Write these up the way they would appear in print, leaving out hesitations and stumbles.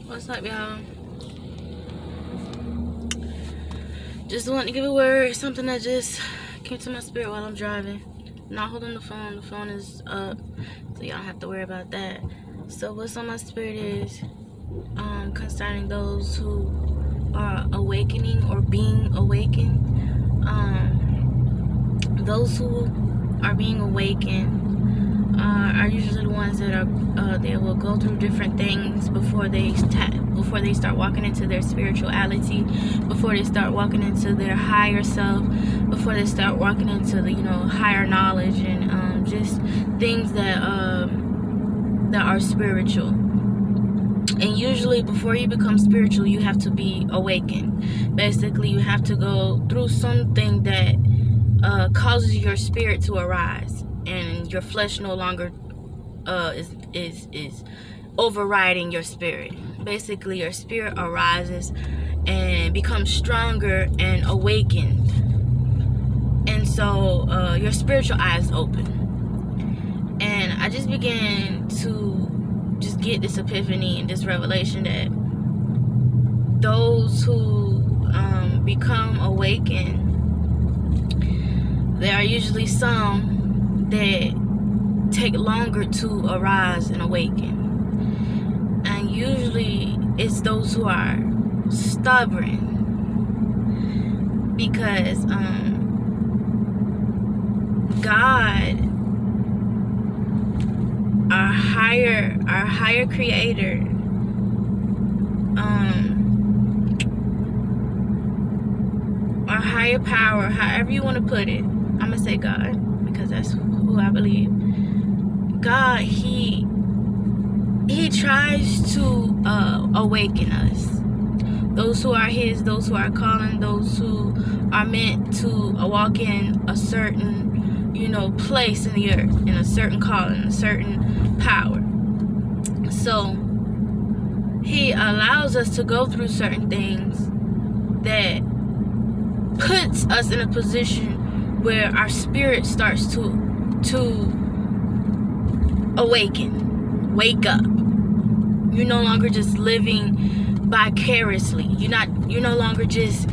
What's up, y'all? Just wanted to give a word, something that just came to my spirit while I'm driving. I'm not holding the phone. The phone is up, so y'all don't have to worry about that. So what's on my spirit is concerning those who are awakening or being awakened. Those who are being awakened are usually the ones that are they will go through different things before they start walking into their spirituality, before they start walking into their higher self, before they start walking into the higher knowledge and just things that are spiritual. And usually before you become spiritual, you have to be awakened. Basically, you have to go through something that causes your spirit to arise, and your flesh no longer is overriding your spirit. Basically, your spirit arises and becomes stronger and awakened, and so your spiritual eyes open. And I just began to just get this epiphany and this revelation that those who become awakened, there are usually some that take longer to arise and awaken. And usually it's those who are stubborn, because God, our higher creator, our higher power, however you want to put it, I'm gonna say God, because that's who I believe. God, he tries to awaken us. Those who are his, those who are calling, those who are meant to walk in a certain place in the earth, in a certain calling, a certain power. So he allows us to go through certain things that puts us in a position where our spirit starts to awaken, wake up. You're no longer just living vicariously. You're no longer just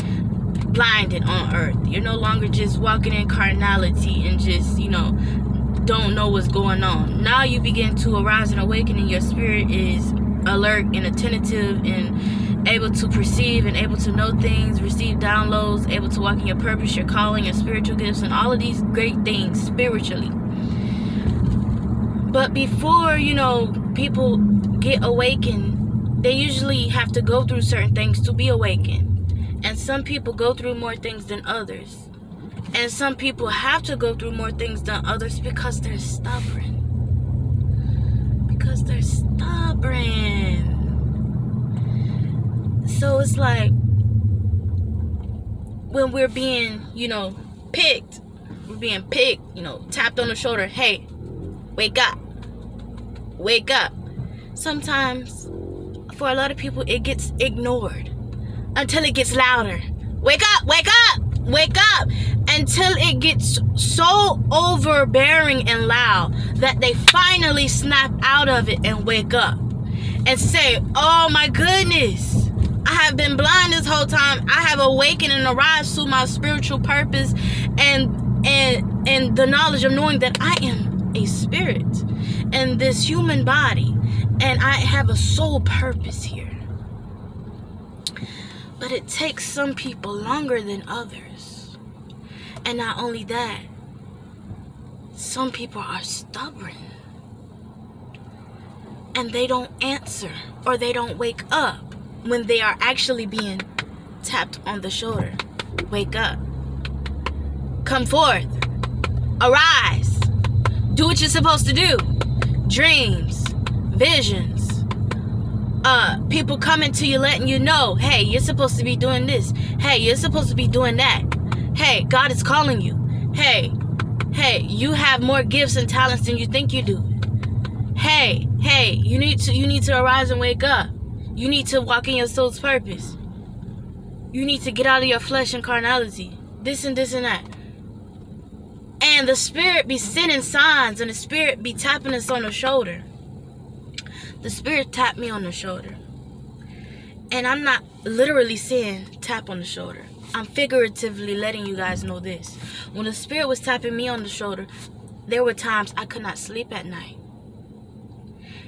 blinded on earth. You're no longer just walking in carnality and just don't know what's going on. Now you begin to arise and awaken, and your spirit is alert and attentive and able to perceive and able to know things, receive downloads, able to walk in your purpose, your calling, your spiritual gifts, and all of these great things spiritually. But before people get awakened, they usually have to go through certain things to be awakened. And some people go through more things than others. And some people have to go through more things than others because they're stubborn. Because they're stubborn. So it's like when we're being, picked, tapped on the shoulder, hey, wake up. Wake up. Sometimes, for a lot of people, it gets ignored until it gets louder. Wake up, wake up, wake up, until it gets so overbearing and loud that they finally snap out of it and wake up and say, oh my goodness, I have been blind this whole time. I have awakened and arrived to my spiritual purpose and the knowledge of knowing that I am a spirit in this human body, and I have a soul purpose here. But it takes some people longer than others. And not only that, some people are stubborn. And they don't answer, or they don't wake up when they are actually being tapped on the shoulder. Wake up. Come forth. Arise. Do what you're supposed to do. Dreams. Visions. People coming to you letting you know, hey, you're supposed to be doing this. Hey, you're supposed to be doing that. Hey, God is calling you. Hey, you have more gifts and talents than you think you do. Hey, you need to arise and wake up. You need to walk in your soul's purpose. You need to get out of your flesh and carnality. This and this and that. And the spirit be sending signs, and the spirit be tapping us on the shoulder. The spirit tapped me on the shoulder. And I'm not literally saying tap on the shoulder. I'm figuratively letting you guys know this. When the Spirit was tapping me on the shoulder, there were times I could not sleep at night.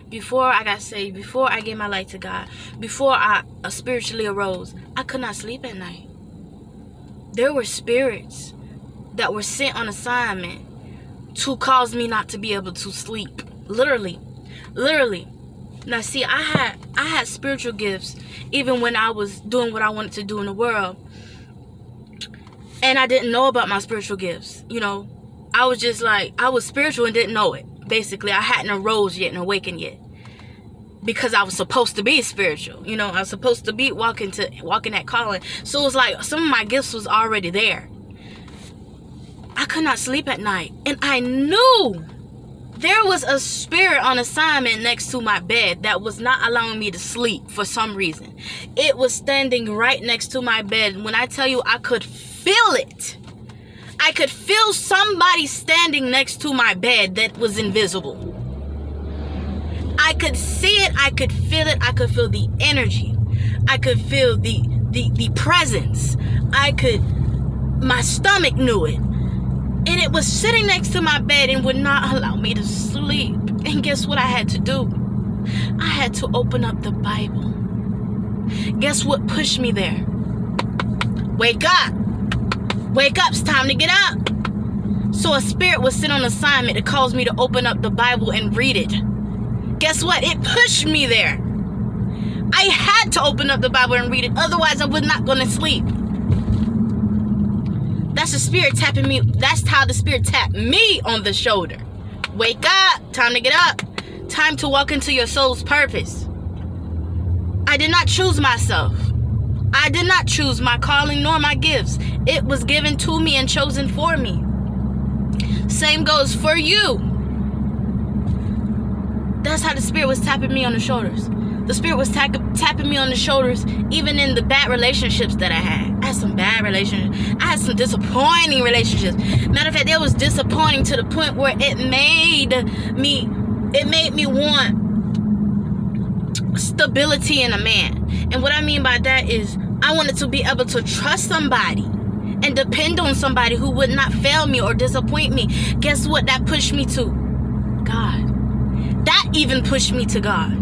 Before I got saved, before I gave my life to God, before I spiritually arose, I could not sleep at night. There were spirits that were sent on assignment to cause me not to be able to sleep. Literally. Now see, I had spiritual gifts even when I was doing what I wanted to do in the world. And I didn't know about my spiritual gifts. You know, I was just like, I was spiritual and didn't know it. Basically, I hadn't arose yet and awakened yet. Because I was supposed to be spiritual. You know, I was supposed to be walking that calling. So it was like some of my gifts was already there. I could not sleep at night. And I knew there was a spirit on assignment next to my bed that was not allowing me to sleep for some reason. It was standing right next to my bed. When I tell you, I could feel it. I could feel somebody standing next to my bed that was invisible. I could see it. I could feel it. I could feel the energy. I could feel the presence. My stomach knew it. And it was sitting next to my bed and would not allow me to sleep. And guess what I had to do? I had to open up the Bible. Guess what pushed me there? Wake up. Wake up. It's time to get up. So a spirit was sent on assignment to cause me to open up the Bible and read it. Guess what? It pushed me there. I had to open up the Bible and read it. Otherwise, I was not going to sleep. That's the Spirit tapping me. That's how the Spirit tapped me on the shoulder. Wake up. Time to get up. Time to walk into your soul's purpose. I did not choose myself. I did not choose my calling nor my gifts. It was given to me and chosen for me. Same goes for you. That's how the Spirit was tapping me on the shoulders. The Spirit was tapping me on the shoulders even in the bad relationships that I had. I had some bad relationships. I had some disappointing relationships. Matter of fact, it was disappointing to the point where it made me want stability in a man. And what I mean by that is I wanted to be able to trust somebody and depend on somebody who would not fail me or disappoint me. Guess what? That pushed me to God. That even pushed me to God.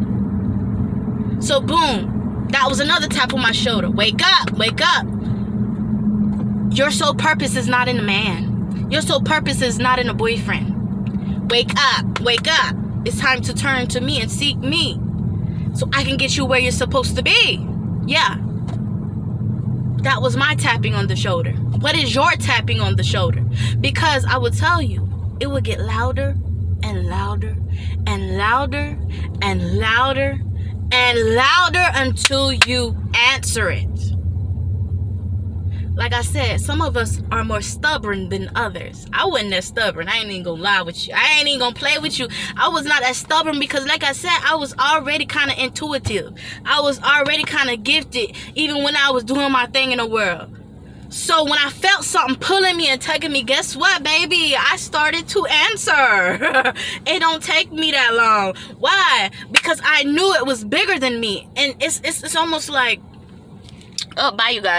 So boom, that was another tap on my shoulder. Wake up, wake up. Your sole purpose is not in a man. Your sole purpose is not in a boyfriend. Wake up, wake up. It's time to turn to me and seek me so I can get you where you're supposed to be. Yeah. That was my tapping on the shoulder. What is your tapping on the shoulder? Because I will tell you, it will get louder and louder and louder and louder and louder until you answer it. Like I said, some of us are more stubborn than others. I wasn't that stubborn. I ain't even gonna lie with you. I ain't even gonna play with you. I was not that stubborn because, like I said, I was already kind of intuitive. I was already kind of gifted even when I was doing my thing in the world. So when I felt something pulling me and tugging me, guess what, baby? I started to answer. It don't take me that long. Why? Because I knew it was bigger than me. And it's almost like, oh, bye, you guys.